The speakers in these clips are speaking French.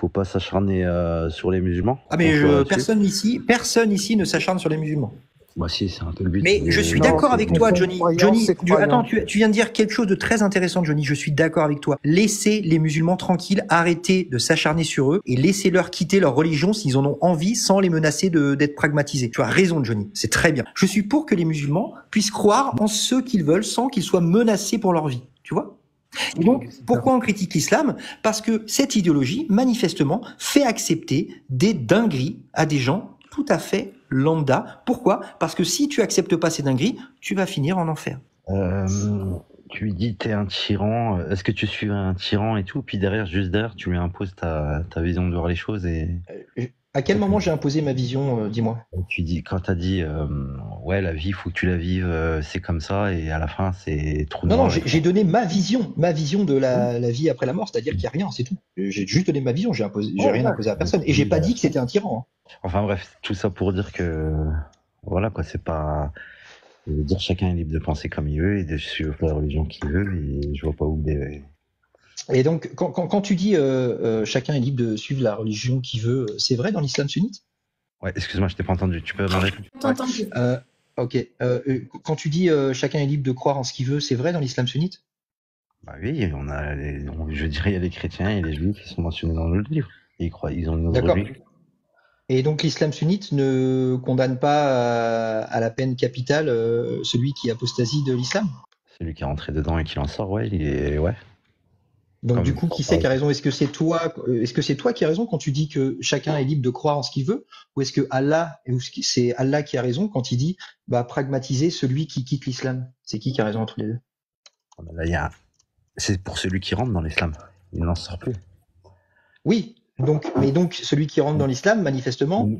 faut pas s'acharner sur les musulmans. Ah mais personne ici ne s'acharne sur les musulmans. Bah si, c'est un peu le but. Mais je suis d'accord avec toi, Johnny. Attends, tu viens de dire quelque chose de très intéressant, Johnny. Je suis d'accord avec toi. Laissez les musulmans tranquilles, arrêtez de s'acharner sur eux et laissez-leur quitter leur religion s'ils en ont envie, sans les menacer d'être pragmatisés. Tu as raison, Johnny. C'est très bien. Je suis pour que les musulmans puissent croire en ce qu'ils veulent sans qu'ils soient menacés pour leur vie. Tu vois ? Et donc, pourquoi on critique l'islam ? Parce que cette idéologie, manifestement, fait accepter des dingueries à des gens tout à fait lambda. Pourquoi ? Parce que si tu acceptes pas ces dingueries, tu vas finir en enfer. Tu lui dis t'es un tyran, est-ce que tu suis un tyran et tout, puis juste derrière, tu lui imposes ta vision de voir les choses et... À quel moment j'ai imposé ma vision, dis-moi ? Tu dis, quand t'as dit, ouais, la vie, faut que tu la vives, c'est comme ça, et à la fin, c'est trop noir. Non, j'ai donné ma vision de la vie après la mort, c'est-à-dire qu'il n'y a rien, c'est tout. J'ai juste donné ma vision, j'ai rien imposé à personne, et j'ai pas dit que c'était un tyran. Hein. Enfin bref, tout ça pour dire que, voilà quoi, c'est pas... Je veux dire, chacun est libre de penser comme il veut et de suivre la religion qu'il veut, et je vois pas où... Et donc, quand tu dis chacun est libre de suivre la religion qu'il veut, c'est vrai dans l'islam sunnite ? Ouais, excuse-moi, je t'ai pas entendu. Tu peux me répéter ? Ok. Quand tu dis chacun est libre de croire en ce qu'il veut, c'est vrai dans l'islam sunnite ? Bah oui, je dirais il y a les chrétiens et les juifs qui sont mentionnés dans le livre. Et ils ont une autre religion. Et donc l'islam sunnite ne condamne pas à la peine capitale celui qui apostasie de l'islam ? Celui qui est rentré dedans et qui en sort, ouais, ouais. Donc du coup, qui c'est qui a raison ? Est-ce que c'est toi qui as raison quand tu dis que chacun est libre de croire en ce qu'il veut, ou est-ce que c'est Allah qui a raison quand il dit pragmatiser celui qui quitte l'islam ? C'est qui a raison entre les deux ? Là, c'est pour celui qui rentre dans l'islam. Il n'en sort plus. Oui, mais donc celui qui rentre dans l'islam, manifestement,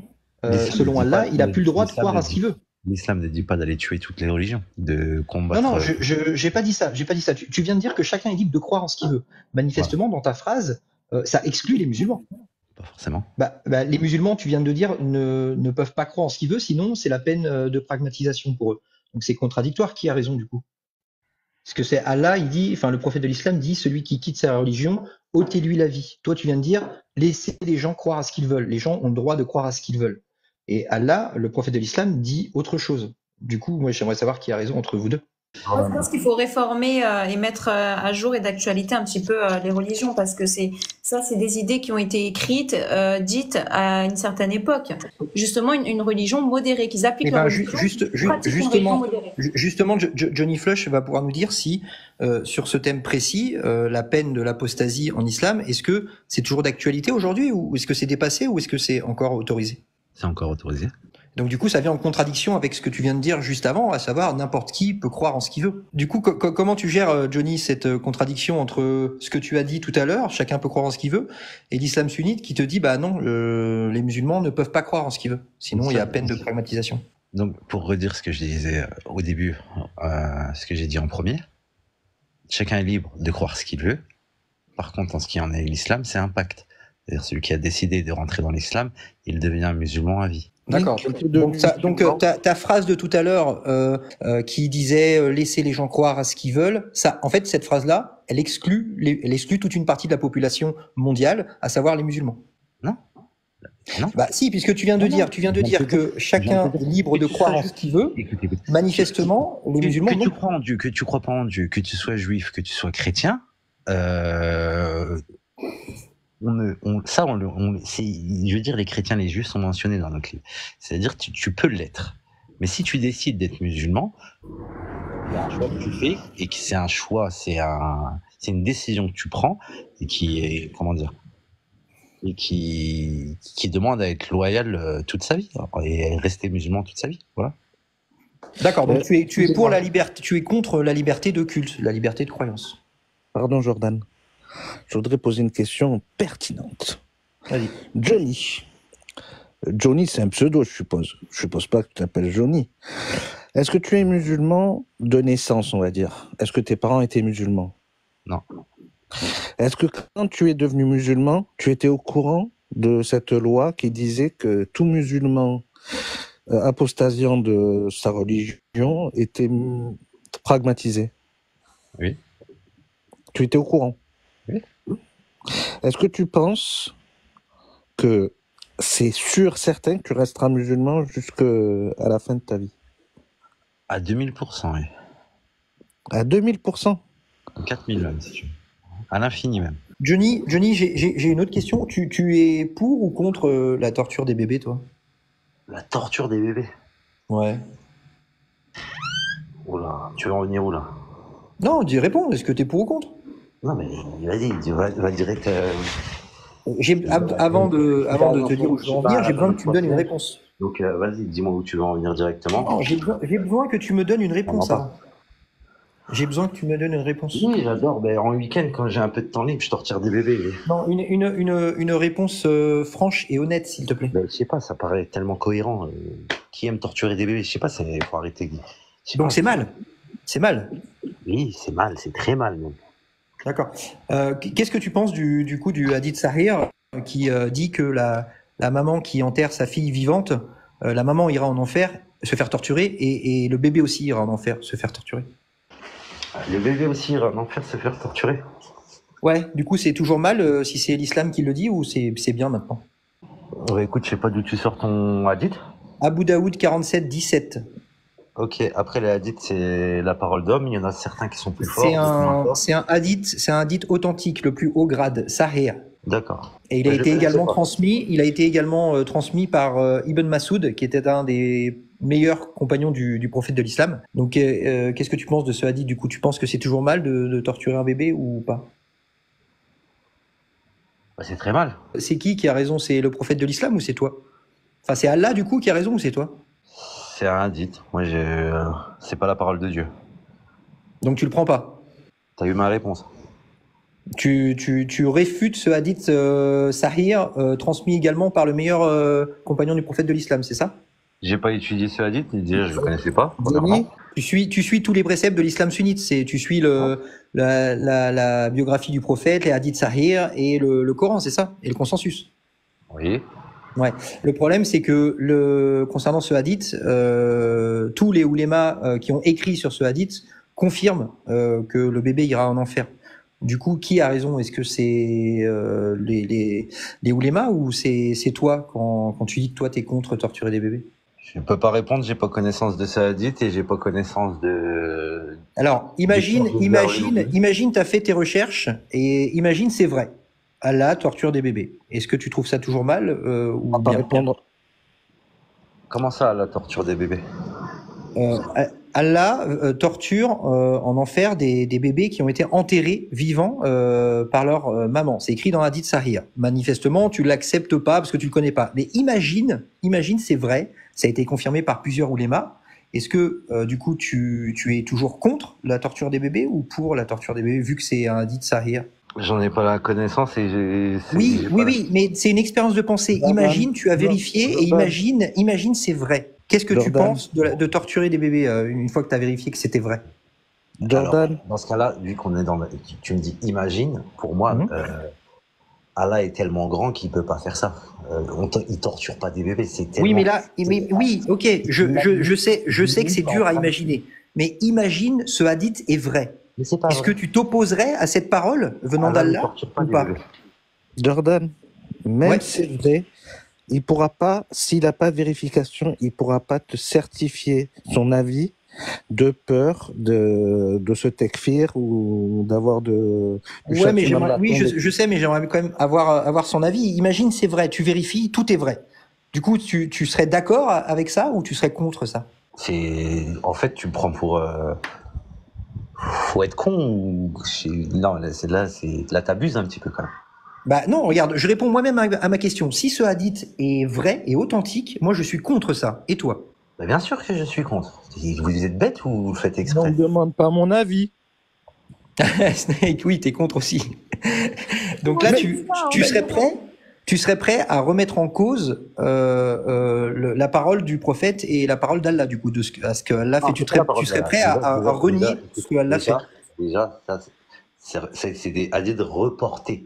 selon Allah, il a plus le droit de croire à ce qu'il veut. L'islam ne dit pas d'aller tuer toutes les religions, de combattre. Non, j'ai pas dit ça. Tu viens de dire que chacun est libre de croire en ce qu'il veut. Manifestement, dans ta phrase, ça exclut les musulmans. Pas forcément. Les musulmans, tu viens de dire, ne peuvent pas croire en ce qu'ils veulent, sinon c'est la peine de pragmatisation pour eux. Donc c'est contradictoire. Qui a raison du coup ? Parce que c'est Allah, le prophète de l'islam dit, celui qui quitte sa religion, ôtez-lui la vie. Toi, tu viens de dire, laissez les gens croire à ce qu'ils veulent. Les gens ont le droit de croire à ce qu'ils veulent. Et Allah, le prophète de l'islam, dit autre chose. Du coup, moi, j'aimerais savoir qui a raison entre vous deux. Je pense qu'il faut réformer et mettre à jour et d'actualité un petit peu les religions, parce que c'est des idées qui ont été écrites, dites à une certaine époque. Justement, une religion modérée, qu'ils appliquent la religion. Justement, Johnny Flush va pouvoir nous dire si, sur ce thème précis, la peine de l'apostasie en islam, est-ce que c'est toujours d'actualité aujourd'hui, ou est-ce que c'est dépassé, ou est-ce que c'est encore autorisé ? C'est encore autorisé. Donc du coup, ça vient en contradiction avec ce que tu viens de dire juste avant, à savoir n'importe qui peut croire en ce qu'il veut. Du coup, comment tu gères, Johnny, cette contradiction entre ce que tu as dit tout à l'heure, chacun peut croire en ce qu'il veut, et l'islam sunnite qui te dit, non, les musulmans ne peuvent pas croire en ce qu'ils veulent, sinon il y a peine de pragmatisation. Donc pour redire ce que je disais au début, ce que j'ai dit en premier, chacun est libre de croire ce qu'il veut. Par contre, en ce qui en est l'islam, c'est un pacte. C'est-à-dire celui qui a décidé de rentrer dans l'islam, il devient musulman à vie. D'accord. Donc ta phrase de tout à l'heure qui disait laisser les gens croire à ce qu'ils veulent, ça, en fait, cette phrase-là, elle exclut toute une partie de la population mondiale, à savoir les musulmans. Non. Si, puisque tu viens de dire que chacun est libre de croire en ce qu'il veut. Manifestement, les musulmans. Que tu crois en Dieu, que tu crois pas en Dieu, que tu sois juif, que tu sois chrétien. Je veux dire, les chrétiens, les juifs sont mentionnés dans notre livre. C'est-à-dire, tu peux l'être. Mais si tu décides d'être musulman, il y a un choix que tu fais, et que c'est un choix, c'est une décision que tu prends, et qui est, et qui demande à être loyal toute sa vie, et rester musulman toute sa vie. Voilà. D'accord, donc tu es pour la liberté, tu es contre la liberté de culte, la liberté de croyance. Pardon, Jordan. Je voudrais poser une question pertinente. Vas-y. Johnny, c'est un pseudo, je suppose. Je suppose pas que tu t'appelles Johnny. Est-ce que tu es musulman de naissance, on va dire ? Est-ce que tes parents étaient musulmans ? Non. Est-ce que quand tu es devenu musulman, tu étais au courant de cette loi qui disait que tout musulman apostasiant de sa religion était pragmatisé ? Oui. Tu étais au courant ? Oui. Est-ce que tu penses que c'est sûr, certain que tu resteras musulman jusqu'à la fin de ta vie? À 2000%, oui. À 2000%? 4000 même, si tu veux. À l'infini même. Johnny, j'ai une autre question. Tu es pour ou contre la torture des bébés, toi? La torture des bébés? Ouais. Oula, tu veux en venir où là? Non, dis, réponds. Est-ce que tu es pour ou contre? Non, mais vas-y, va direct. Avant de te dire où je veux en venir, j'ai besoin que tu me donnes une réponse. Donc, vas-y, dis-moi où tu veux en venir directement. Non, j'ai besoin que tu me donnes une réponse. J'ai besoin que tu me donnes une réponse. Oui, j'adore. Ben, en week-end, quand j'ai un peu de temps libre, je torture des bébés. Non, une réponse franche et honnête, s'il te plaît. Ben, je sais pas, ça paraît tellement cohérent. Qui aime torturer des bébés? Je sais pas, faut arrêter. Donc c'est mal. C'est mal. Oui, c'est mal, c'est très mal même. D'accord. Qu'est-ce que tu penses du coup du hadith Sahih qui dit que la maman qui enterre sa fille vivante, la maman ira en enfer se faire torturer et le bébé aussi ira en enfer se faire torturer? Le bébé aussi ira en enfer se faire torturer? Ouais, du coup c'est toujours mal si c'est l'islam qui le dit ou c'est bien maintenant? Écoute, je sais pas d'où tu sors ton hadith. Abu Daoud 47-17. Ok, après les hadiths, c'est la parole d'homme. Il y en a certains qui sont plus forts. C'est un hadith authentique, le plus haut grade, Sahih. D'accord. Et il a été également transmis par Ibn Masoud, qui était un des meilleurs compagnons du prophète de l'islam. Donc, qu'est-ce que tu penses de ce hadith du coup? Tu penses que c'est toujours mal de torturer un bébé ou pas? Bah, c'est très mal. C'est qui a raison? C'est le prophète de l'islam ou c'est toi? Enfin, c'est Allah du coup qui a raison ou c'est toi? C'est un hadith. Moi, c'est pas la parole de Dieu. Donc tu le prends pas? T'as eu ma réponse. Tu réfutes ce hadith Sahih transmis également par le meilleur compagnon du prophète de l'islam, c'est ça? J'ai pas étudié ce hadith, déjà je le connaissais pas. Tu suis tous les préceptes de l'islam sunnite, tu suis la biographie du prophète, les hadiths Sahih et le Coran, c'est ça? Et le consensus. Oui. Ouais. Le problème, c'est que concernant ce hadith, tous les oulémas qui ont écrit sur ce hadith confirment que le bébé ira en enfer. Du coup, qui a raison? Est-ce que c'est les oulémas ou c'est toi quand tu dis que toi t'es contre torturer des bébés? Je peux pas répondre, j'ai pas connaissance de ce hadith et j'ai pas connaissance de. Alors, imagine, t'as fait tes recherches et imagine c'est vrai. Allah torture des bébés. Est-ce que tu trouves ça toujours mal ou bien répondre. Comment ça, la torture des bébés? Allah torture en enfer des bébés qui ont été enterrés vivants par leur maman. C'est écrit dans Hadith Sahih. Manifestement, tu l'acceptes pas parce que tu le connais pas. Mais imagine, c'est vrai. Ça a été confirmé par plusieurs oulémas. Est-ce que du coup tu es toujours contre la torture des bébés ou pour la torture des bébés vu que c'est un Hadith Sahih? J'en ai pas la connaissance et Oui, mais c'est une expérience de pensée. Imagine, tu as vérifié et imagine c'est vrai. Qu'est-ce que tu penses de torturer des bébés une fois que tu as vérifié que c'était vrai? Jordan. Alors, dans ce cas-là, vu qu'on est tu me dis imagine, pour moi, Allah est tellement grand qu'il peut pas faire ça. Il torture pas des bébés, c'est tellement. Oui, mais là, oui, ok, je sais que c'est dur à imaginer. Mais imagine ce hadith est vrai. Est-ce que tu t'opposerais à cette parole venant d'Allah ou pas? Jordan, même si c'est vrai, il pourra pas, s'il n'a pas de vérification, il pourra pas te certifier son avis de peur de se tekfir ou d'avoir de. Ouais, mais je sais, mais j'aimerais quand même avoir son avis. Imagine, c'est vrai, tu vérifies, tout est vrai. Du coup, tu serais d'accord avec ça ou tu serais contre ça? En fait, tu me prends pour. Faut être con ou. Non, là, t'abuses un petit peu quand même. Bah non, regarde, je réponds moi-même à ma question. Si ce hadith est vrai et authentique, moi je suis contre ça. Et toi? Bah bien sûr que je suis contre. Vous êtes bête ou vous le faites exprès? Ne me demande pas mon avis. Snake, oui, t'es contre aussi. Donc là, tu serais prêt à remettre en cause la parole du prophète et la parole d'Allah, du coup, à ce que Allah fait. Tu serais prêt à renier ce que Allah fait. Déjà, c'est des hadiths reportés.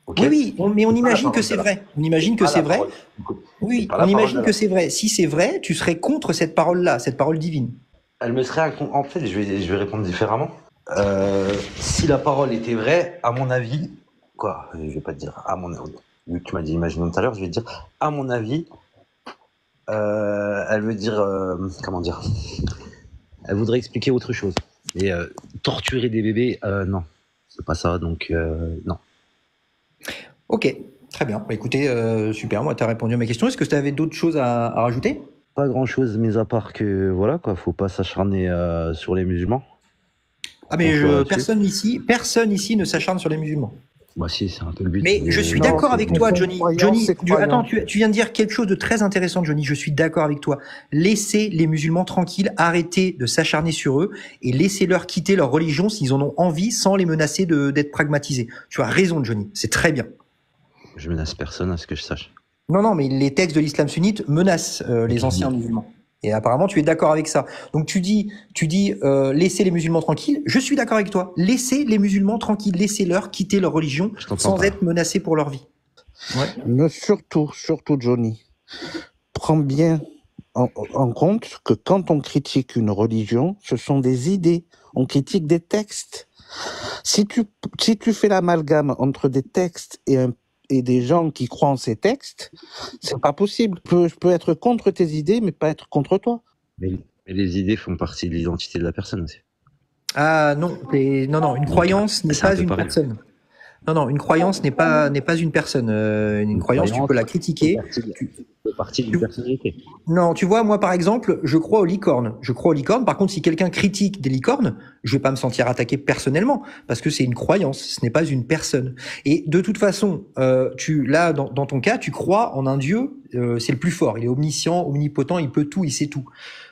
Okay. Oui, mais on imagine que c'est vrai. On imagine que c'est vrai. Oui, on imagine que c'est vrai. Si c'est vrai, tu serais contre cette parole-là, cette parole divine. Elle me serait... En fait, je vais répondre différemment. Si la parole était vraie, à mon avis... Quoi? Je vais pas te dire. vu que tu m'as dit imaginons tout à l'heure, je vais te dire, à mon avis, elle veut dire, comment dire, elle voudrait expliquer autre chose. Et torturer des bébés, non, c'est pas ça, donc non. Ok, très bien. Bah, écoutez, super, moi tu as répondu à ma question. Est-ce que tu avais d'autres choses à rajouter? Pas grand chose, mis à part que voilà quoi, faut pas s'acharner sur les musulmans. Ah mais personne ici ne s'acharne sur les musulmans. Bah si, c'est un peu le but. Mais je suis d'accord avec toi, Johnny. Attends, tu viens de dire quelque chose de très intéressant, Johnny. Je suis d'accord avec toi. Laissez les musulmans tranquilles, arrêtez de s'acharner sur eux et laissez-leur quitter leur religion s'ils en ont envie, sans les menacer d'être pragmatisés. Tu as raison, Johnny. C'est très bien. Je menace personne, à ce que je sache. Non, mais les textes de l'islam sunnite menacent les anciens musulmans. Et apparemment, tu es d'accord avec ça. Donc tu dis, laissez les musulmans tranquilles. Je suis d'accord avec toi. Laissez les musulmans tranquilles. Laissez-leur quitter leur religion sans être menacés pour leur vie. Ouais. Mais surtout, Johnny, prends bien en compte que quand on critique une religion, ce sont des idées. On critique des textes. Si tu fais l'amalgame entre des textes et des gens qui croient en ces textes, c'est pas possible. Je peux être contre tes idées, mais pas être contre toi. Mais les idées font partie de l'identité de la personne aussi. Ah non, une croyance n'est pas une personne. Non, une croyance n'est pas une personne. Une croyance, tu peux la critiquer. C'est partie d'une personnalité. Non, tu vois, moi par exemple, je crois aux licornes. Par contre, si quelqu'un critique des licornes, je vais pas me sentir attaqué personnellement parce que c'est une croyance, ce n'est pas une personne. Et de toute façon, dans ton cas, tu crois en un Dieu, c'est le plus fort. Il est omniscient, omnipotent, il peut tout, il sait tout.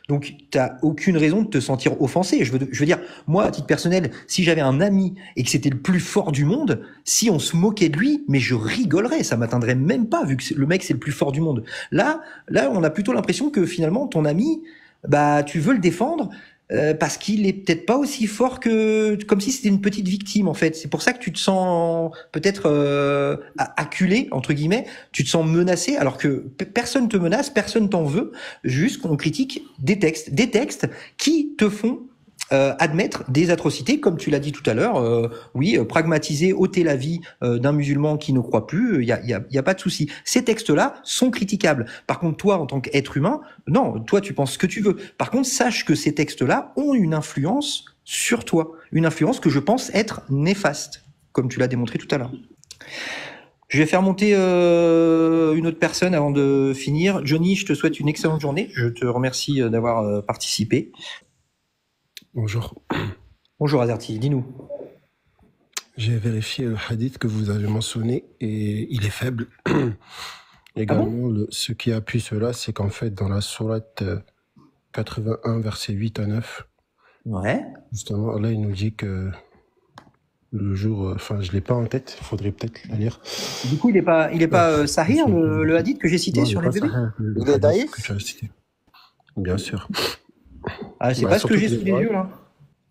Donc, t'as aucune raison de te sentir offensé. Je veux dire, moi, à titre personnel, si j'avais un ami et que c'était le plus fort du monde, si on se moquait de lui, mais je rigolerais, ça m'atteindrait même pas, vu que le mec, c'est le plus fort du monde. Là, on a plutôt l'impression que finalement, ton ami, bah, tu veux le défendre, parce qu'il est peut-être pas aussi fort comme si c'était une petite victime, en fait. C'est pour ça que tu te sens peut-être acculé, entre guillemets, tu te sens menacé, alors que personne te menace, personne t'en veut, juste qu'on critique des textes qui te font admettre des atrocités, comme tu l'as dit tout à l'heure, pragmatiser, ôter la vie d'un musulman qui ne croit plus, il y a pas de souci. Ces textes-là sont critiquables. Par contre, toi, en tant qu'être humain, non, toi, tu penses ce que tu veux. Par contre, sache que ces textes-là ont une influence sur toi, une influence que je pense être néfaste, comme tu l'as démontré tout à l'heure. Je vais faire monter une autre personne avant de finir. Johnny, je te souhaite une excellente journée. Je te remercie d'avoir participé. Bonjour. Bonjour Azerty, dis-nous. J'ai vérifié le hadith que vous avez mentionné et il est faible. Également, ce qui appuie cela, c'est qu'en fait, dans la sourate 81, versets 8 à 9, justement, là, il nous dit que le jour... Enfin, je ne l'ai pas en tête, il faudrait peut-être la lire. Du coup, il n'est pas sahih, le hadith que j'ai cité non, sur les bébés? Il est daïf? Bien sûr. Ah, c'est pas ce que j'ai sous les yeux, là.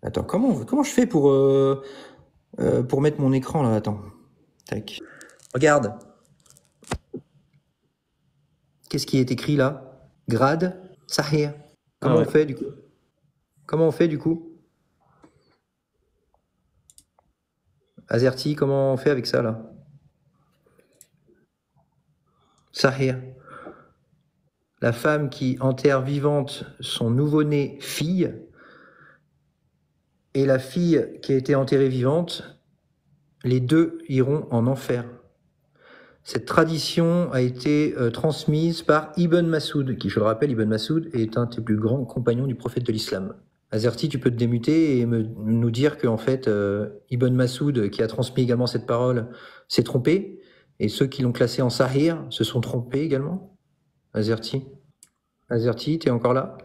Attends, comment je fais pour mettre mon écran, là? Attends. Tac. Regarde. Qu'est-ce qui est écrit, là? Grade, sahih. Comment on fait, du coup? Azerty, comment on fait avec ça, là? Sahih. La femme qui enterre vivante son nouveau-né fille et la fille qui a été enterrée vivante, les deux iront en enfer. Cette tradition a été transmise par Ibn Masoud, qui, je le rappelle, Ibn Masoud est un des plus grands compagnons du prophète de l'islam. Azerty, tu peux te démuter et nous dire qu'en fait, Ibn Masoud, qui a transmis également cette parole, s'est trompé, et ceux qui l'ont classé en sahih se sont trompés également? Azerty, t'es encore là?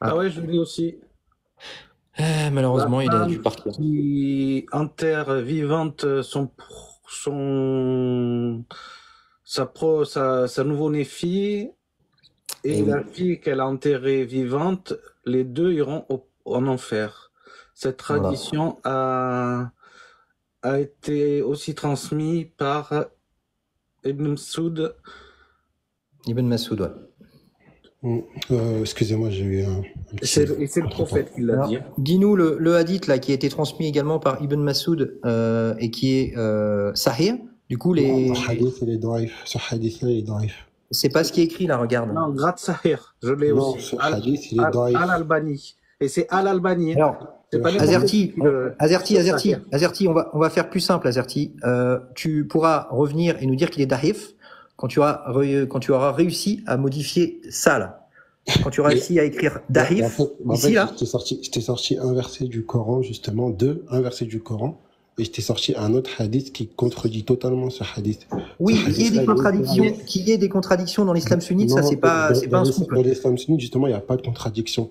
Ah ouais, je l'ai aussi. Malheureusement, il a dû partir. Qui enterre vivante sa nouveau-née fille et la fille qu'elle a enterrée vivante, les deux iront en enfer. Cette tradition a été aussi transmise par Ibn Masoud. Ibn Masoud, ouais. Excusez-moi, j'ai eu un Et c'est le prophète qui l'a dit. Dis-nous le hadith là qui a été transmis également par Ibn Masoud et qui est Sahih. Du coup, Le hadith, il est daif. Ce hadith-là, il est daif. c'est pas ce qui est écrit là, regarde. Non, Grat Sahir, je l'ai Non, aussi. ce hadith, il est daif. Al-Albani. Et c'est Al-Albani. Alors, C'est pas Azerty, Sahir. Azerty, on va faire plus simple, Azerty. Tu pourras revenir et nous dire qu'il est daif quand tu auras réussi à modifier ça là. Quand tu auras réussi à écrire daif ici là. Je t'ai sorti un verset du Coran, justement, un verset du Coran, et je t'ai sorti un autre hadith qui contredit totalement ce hadith. Oui, Ce qu'il y ait des contradictions dans l'islam sunnite, ça c'est pas un scoop. Dans l'islam sunnite, justement, il n'y a pas de contradiction.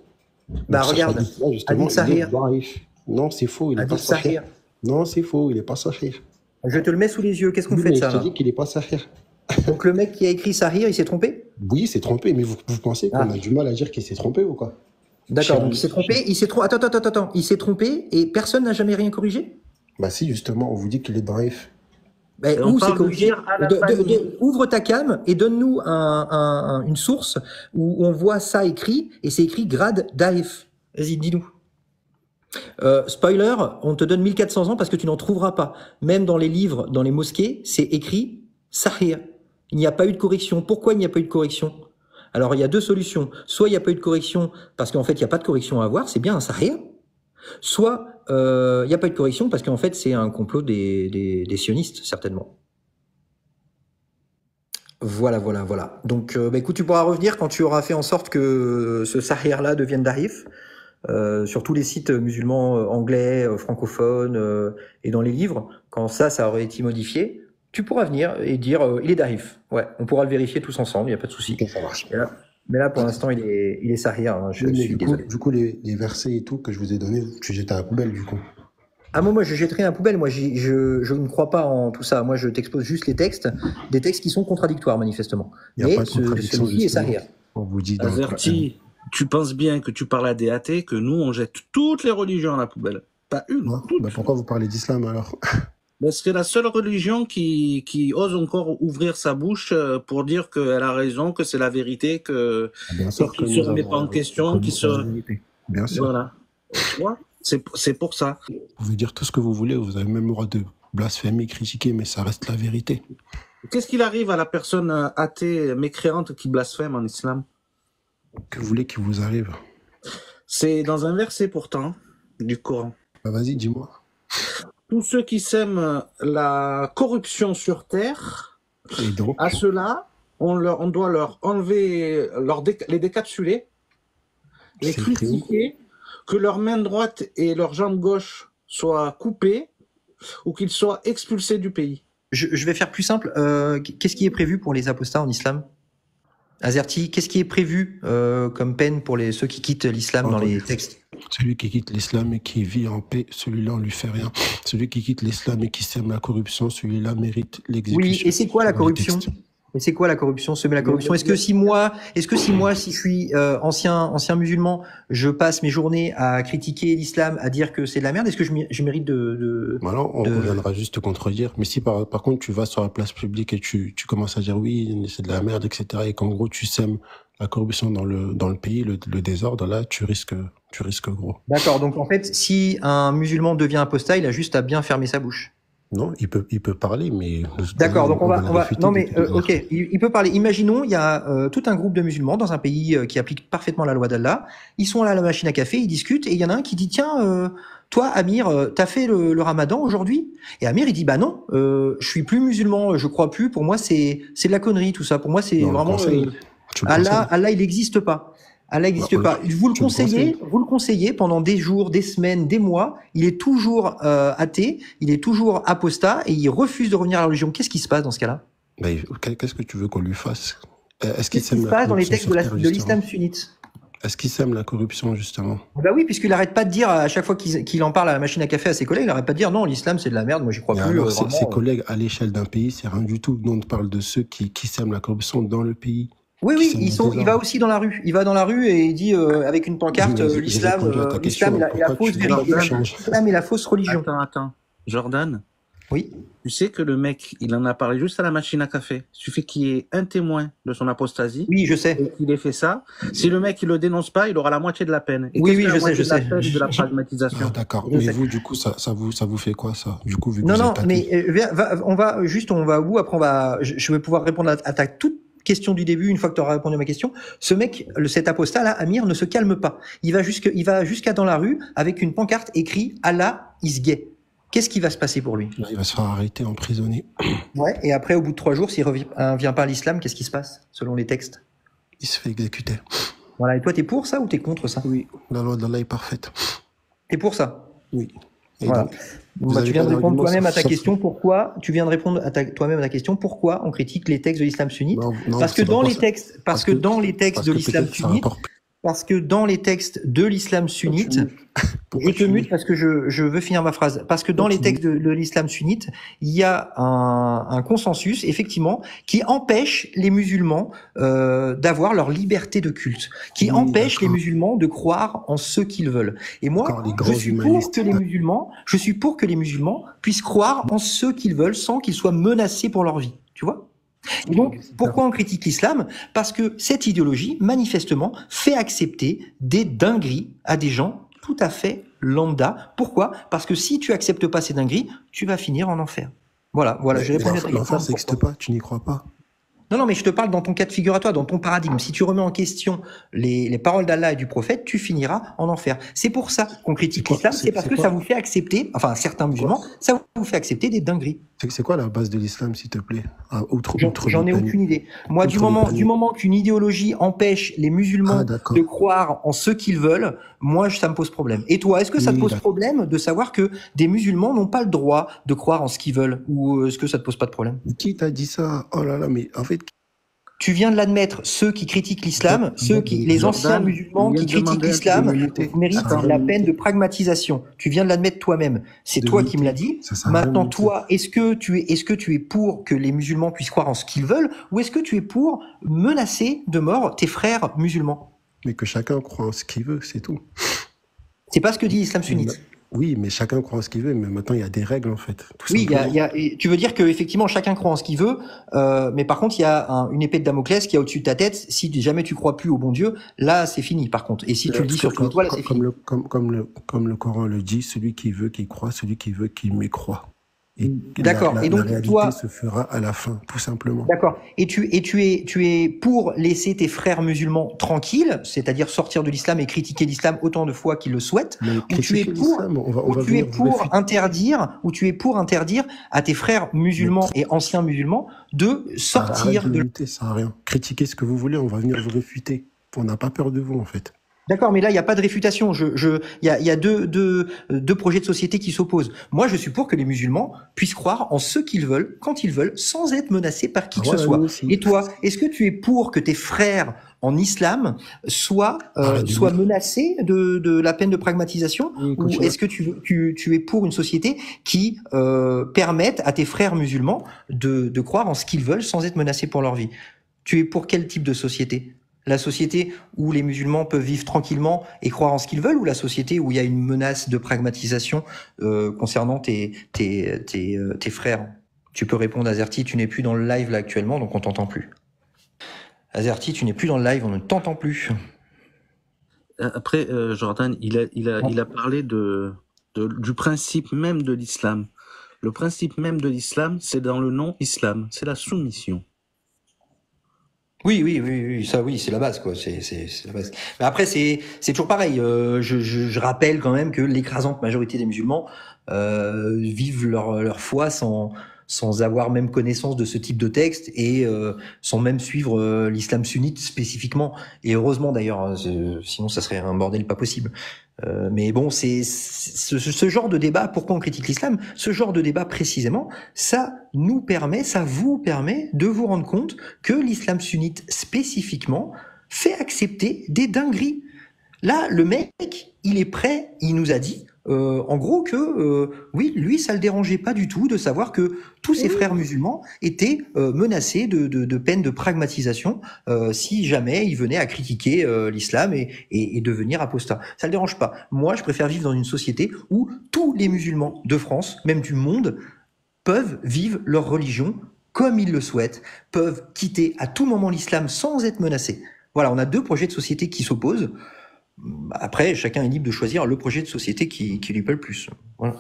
Bah Donc, ce regarde, hadith-là, justement, hadith Sahih. il est daif. Non, c'est faux, il est pas Hadith Sahih. sahih. Non, c'est faux, il est pas sahih. Je te le mets sous les yeux. Qu'est-ce qu'on Oui, fait de mais ça je te là dis qu'il est pas sahih. Donc le mec qui a écrit Sahir, il s'est trompé? Oui, il s'est trompé, mais vous pensez qu'on a du mal à dire qu'il s'est trompé ou quoi? D'accord, donc il s'est trompé, Attends, il s'est trompé et personne n'a jamais rien corrigé? Bah si, justement, on vous dit qu'il est daif. Ben, où c'est corrigé? Ouvre ta cam et donne-nous une source où on voit ça écrit et c'est écrit grade daif. Vas-y, dis-nous. Spoiler, on te donne 1400 ans parce que tu n'en trouveras pas. Même dans les livres, dans les mosquées, c'est écrit Sahih. Il n'y a pas eu de correction. Pourquoi il n'y a pas eu de correction? Alors, il y a deux solutions. Soit il n'y a pas eu de correction parce qu'en fait, il n'y a pas de correction à avoir, c'est bien un Sahih. Soit il n'y a pas eu de correction parce qu'en fait, c'est un complot des sionistes, certainement. Voilà. Donc, écoute, tu pourras revenir quand tu auras fait en sorte que ce Sahih-là devienne Daif. Sur tous les sites musulmans anglais, francophones et dans les livres, quand ça aurait été modifié, tu pourras venir et dire il est daif. Ouais, on pourra le vérifier tous ensemble, il n'y a pas de souci. Ok, ça marche. Mais là, pour l'instant, il est sahih. Hein, je suis désolé. Du coup, les versets et tout que je vous ai donnés, tu jettes à la poubelle du coup. Ah moi je jetterai à la poubelle. Moi, je ne crois pas en tout ça. Moi, je t'expose juste les textes, des textes qui sont contradictoires manifestement. Il n'y a Mais pas de contradiction. celui-ci est sahih. On vous dit dans Azerty, tu penses bien que tu parles à des athées, que nous, on jette toutes les religions à la poubelle. Pas une, toutes. Bah pourquoi vous parlez d'islam alors? C'est la seule religion qui ose encore ouvrir sa bouche pour dire qu'elle a raison, que c'est la vérité, que Bien sûr que ne se remet pas en question, qui se... Bien sûr. Voilà. Tu vois, c'est pour ça. Vous pouvez dire tout ce que vous voulez, vous avez même le droit de blasphémer, critiquer, mais ça reste la vérité. Qu'est-ce qu'il arrive à la personne athée, mécréante qui blasphème en islam? Que vous voulez qu'il vous arrive? C'est dans un verset pourtant du Coran. Bah vas-y, dis-moi. Tous ceux qui sèment la corruption sur terre, Et donc, à ceux-là, on doit leur enlever les décapsuler, les c'est écrit où? crucifier, que leur main droite et leur jambe gauche soient coupées ou qu'ils soient expulsés du pays. Je vais faire plus simple. Qu'est-ce qui est prévu pour les apostats en islam? Azerty, qu'est-ce qui est prévu comme peine pour ceux qui quittent l'islam dans les textes? Celui qui quitte l'islam et qui vit en paix, celui-là, on lui fait rien. Celui qui quitte l'islam et qui sème la corruption, celui-là mérite l'exécution. Oui, et c'est quoi la corruption? Et c'est quoi la corruption? Semer la corruption. Est-ce que si moi, si je suis ancien musulman, je passe mes journées à critiquer l'islam, à dire que c'est de la merde, est-ce que je mérite de... Alors, on reviendra juste te contredire. Mais si par contre tu vas sur la place publique et tu commences à dire oui, c'est de la merde, etc., et qu'en gros tu sèmes la corruption dans le pays, le désordre, là, tu risques gros. D'accord. Donc en fait, si un musulman devient apostat, il a juste à bien fermer sa bouche. Non, il peut parler, mais... D'accord, donc on va non mais ok, il peut parler. Imaginons, il y a tout un groupe de musulmans dans un pays qui applique parfaitement la loi d'Allah. Ils sont là à la machine à café, ils discutent, et il y en a un qui dit tiens, toi Amir, t'as fait le Ramadan aujourd'hui? Et Amir il dit bah non, je suis plus musulman, je crois plus. Pour moi c'est de la connerie tout ça. Pour moi c'est vraiment Allah il n'existe pas. Allah n'existe pas. Vous le conseillez pendant des jours, des semaines, des mois. Il est toujours athée, il est toujours apostat et il refuse de revenir à la religion. Qu'est-ce qui se passe dans ce cas-là? Qu'est-ce que tu veux qu'on lui fasse? Qu'est-ce qui se passe dans les textes de l'islam sunnite? Est-ce qu'il sème la corruption, justement? Bah oui, puisqu'il arrête pas de dire à chaque fois qu'il en parle à la machine à café à ses collègues, il arrête pas de dire non, l'islam c'est de la merde, moi j'y crois plus. Alors, ses collègues à l'échelle d'un pays, c'est rien du tout. Nous, on parle de ceux qui sèment la corruption dans le pays. Oui, il va aussi dans la rue. Il va dans la rue et il dit avec une pancarte l'islam est la fausse vérité. L'islam est la fausse religion. Attends. Jordan, Oui. Tu sais que le mec, il en a parlé juste à la machine à café. Il suffit qu'il y ait un témoin de son apostasie. Oui, je sais. Et qu'il ait fait ça. Si le mec, il le dénonce pas, il aura la moitié de la peine. Et Oui, qu'est-ce oui, que la je sais, moitié je de la sais. peine de la pragmatisation. Ah, d'accord. Je Mais sais. vous, du coup, ça vous fait quoi, ça? Du coup, vu que Non, vous non, êtes athée. mais on va au bout. Après, je vais pouvoir répondre à ta toute question du début une fois que tu auras répondu à ma question. Ce mec, cet apostat là, Amir, ne se calme pas. Il va jusqu'à dans la rue avec une pancarte écrit Allah is gay. Qu'est-ce qui va se passer pour lui? Là, il va se faire arrêter, emprisonner. Ouais. Et après, au bout de 3 jours, s'il revient pas à l'islam, qu'est-ce qui se passe selon les textes? Il se fait exécuter. Voilà. Et toi, t'es pour ça ou t'es contre ça? Oui, la loi d'Allah est parfaite. T'es pour ça? Oui. Et Voilà. donc, vous Bah, avez tu viens pas de répondre d'argument toi-même à ta sauf- question. Pourquoi? Tu viens de répondre toi-même à ta question. Pourquoi on critique les textes de l'islam sunnite? Non, Parce que c'est pas dans pour les ça. textes, parce que dans les textes Parce de que l'islam peut-être ça sunnite, rapporte parce que dans les textes de l'islam sunnite, Pourquoi je te tu mute mutes parce que je veux finir ma phrase. Parce que dans Pourquoi les tu textes de l'islam sunnite, il y a un consensus, effectivement, qui empêche les musulmans d'avoir leur liberté de culte, qui Oui, empêche les d'accord. musulmans de croire en ce qu'ils veulent. Et moi, D'accord, les je grands suis humanistes. pour que les musulmans puissent croire en ce qu'ils veulent sans qu'ils soient menacés pour leur vie. Tu vois? Et donc, pourquoi on critique l'islam? Parce que cette idéologie, manifestement, fait accepter des dingueries à des gens tout à fait lambda. Pourquoi? Parce que si tu acceptes pas ces dingueries, tu vas finir en enfer. Voilà, j'ai répondu à ta question. L'enfer, ça n'existe pas, tu n'y crois pas. Non, mais je te parle dans ton cas de figure à toi, dans ton paradigme. Si tu remets en question les paroles d'Allah et du prophète, tu finiras en enfer. C'est pour ça qu'on critique l'islam, c'est parce que ça vous fait accepter, enfin certains musulmans, ça vous fait accepter des dingueries. C'est quoi la base de l'islam, s'il te plaît? J'en ai aucune idée. Moi, du moment qu'une idéologie empêche les musulmans de croire en ce qu'ils veulent, moi, ça me pose problème. Et toi, est-ce que ça te pose problème de savoir que des musulmans n'ont pas le droit de croire en ce qu'ils veulent, ou est-ce que ça te pose pas de problème? Qui t'a dit ça? Oh là là, mais en fait. Tu viens de l'admettre, ceux qui critiquent l'islam, les anciens musulmans qui critiquent l'islam méritent la peine de pragmatisation. Tu viens de l'admettre toi-même. C'est toi qui me l'as dit. Maintenant, toi, est-ce que tu es pour que les musulmans puissent croire en ce qu'ils veulent, ou est-ce que tu es pour menacer de mort tes frères musulmans? Mais que chacun croit en ce qu'il veut, c'est tout. C'est pas ce que dit l'islam sunnite. Oui, mais chacun croit en ce qu'il veut, mais maintenant il y a des règles en fait. Oui, tu veux dire que effectivement chacun croit en ce qu'il veut, mais par contre il y a une épée de Damoclès qui est au-dessus de ta tête. Si jamais tu crois plus au bon Dieu, là c'est fini. Par contre, et si tu le dis sur tous les toits, là c'est fini. Comme le Coran le dit, celui qui veut qu'il croit, celui qui veut qu'il mécroit. D'accord. Et donc la réalité toi, se fera à la fin, tout simplement. D'accord. Et tu es pour laisser tes frères musulmans tranquilles, c'est-à-dire sortir de l'islam et critiquer l'islam autant de fois qu'ils le souhaitent, ou tu es pour interdire à tes frères musulmans et anciens musulmans de sortir de. Ça sert à rien. Critiquez ce que vous voulez, on va venir vous réfuter. On n'a pas peur de vous en fait. D'accord, mais là, il n'y a pas de réfutation. Il y a deux projets de société qui s'opposent. Moi, je suis pour que les musulmans puissent croire en ce qu'ils veulent, quand ils veulent, sans être menacés par qui que ce soit. Et toi, est-ce que tu es pour que tes frères en islam soient menacés de la peine de pragmatisation, ou est-ce que tu es pour une société qui permette à tes frères musulmans de croire en ce qu'ils veulent sans être menacés pour leur vie? Tu es pour quel type de société? La société où les musulmans peuvent vivre tranquillement et croire en ce qu'ils veulent, ou la société où il y a une menace de pragmatisation concernant tes frères? Tu peux répondre, Azerty, tu n'es plus dans le live là actuellement, donc on t'entend plus. Azerty, tu n'es plus dans le live, on ne t'entend plus. Après, Jordan, il a parlé du principe même de l'islam. Le principe même de l'islam, c'est dans le nom islam, c'est la soumission. Oui, ça, oui, c'est la base, quoi. C'est la base. Mais après, c'est toujours pareil. Je rappelle quand même que l'écrasante majorité des musulmans vivent leur foi sans avoir même connaissance de ce type de texte et sans même suivre l'islam sunnite spécifiquement. Et heureusement d'ailleurs, sinon ça serait un bordel pas possible. Mais bon, c'est ce genre de débat. Pourquoi on critique l'islam? Ce genre de débat précisément, ça vous permet de vous rendre compte que l'islam sunnite spécifiquement fait accepter des dingueries. Là, le mec, il est prêt, il nous a dit, en gros que oui, lui, ça le dérangeait pas du tout de savoir que tous ses frères musulmans étaient menacés de peine de pragmatisation si jamais ils venaient à critiquer l'islam et devenir apostat. Ça le dérange pas. Moi, je préfère vivre dans une société où tous les musulmans de France, même du monde, peuvent vivre leur religion comme ils le souhaitent, peuvent quitter à tout moment l'islam sans être menacés. Voilà, on a deux projets de société qui s'opposent. Après, chacun est libre de choisir le projet de société qui lui plaît le plus. Voilà.